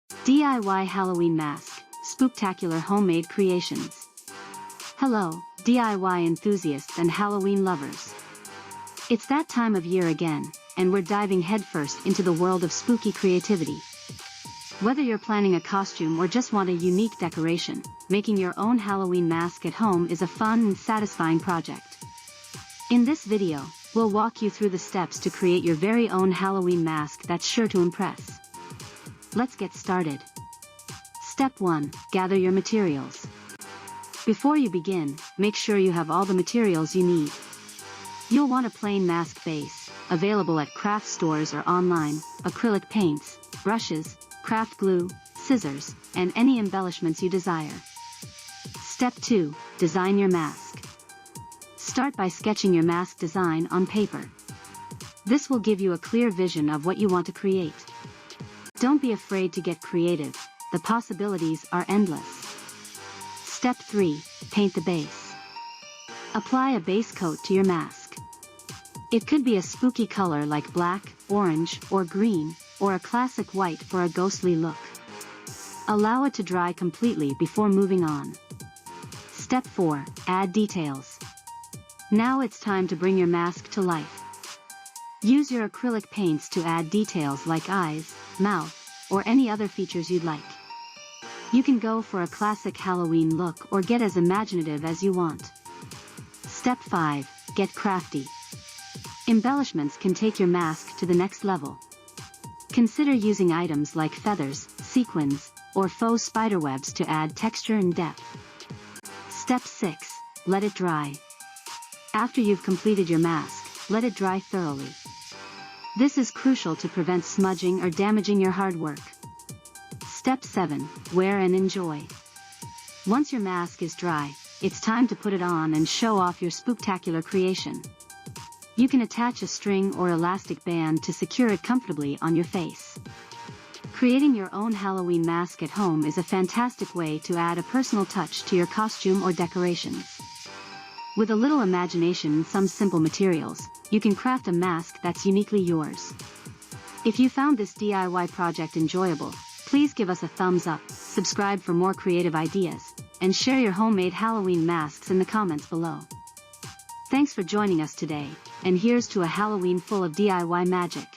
DIY Halloween Mask, Spooktacular Homemade Creations. Hello, DIY enthusiasts and Halloween lovers. It's that time of year again, and we're diving headfirst into the world of spooky creativity. Whether you're planning a costume or just want a unique decoration, making your own Halloween mask at home is a fun and satisfying project. In this video, we'll walk you through the steps to create your very own Halloween mask that's sure to impress. Let's get started. Step 1. Gather your materials. Before you begin, make sure you have all the materials you need. You'll want a plain mask base, available at craft stores or online, acrylic paints, brushes, craft glue, scissors, and any embellishments you desire. Step 2. Design your mask. Start by sketching your mask design on paper. This will give you a clear vision of what you want to create. Don't be afraid to get creative, the possibilities are endless. Step 3. Paint the base. Apply a base coat to your mask. It could be a spooky color like black, orange, or green, or a classic white for a ghostly look. Allow it to dry completely before moving on. Step 4. Add details. Now it's time to bring your mask to life. Use your acrylic paints to add details like eyes, mouth, or any other features you'd like. You can go for a classic Halloween look or get as imaginative as you want. Step 5. Get crafty. Embellishments can take your mask to the next level. Consider using items like feathers, sequins, or faux spiderwebs to add texture and depth. Step 6. Let it dry. After you've completed your mask, let it dry thoroughly. This is crucial to prevent smudging or damaging your hard work. Step 7. Wear and enjoy. Once your mask is dry, it's time to put it on and show off your spooktacular creation. You can attach a string or elastic band to secure it comfortably on your face. Creating your own Halloween mask at home is a fantastic way to add a personal touch to your costume or decorations. With a little imagination and some simple materials, you can craft a mask that's uniquely yours. If you found this DIY project enjoyable, please give us a thumbs up, subscribe for more creative ideas, and share your homemade Halloween masks in the comments below. Thanks for joining us today, and here's to a Halloween full of DIY magic.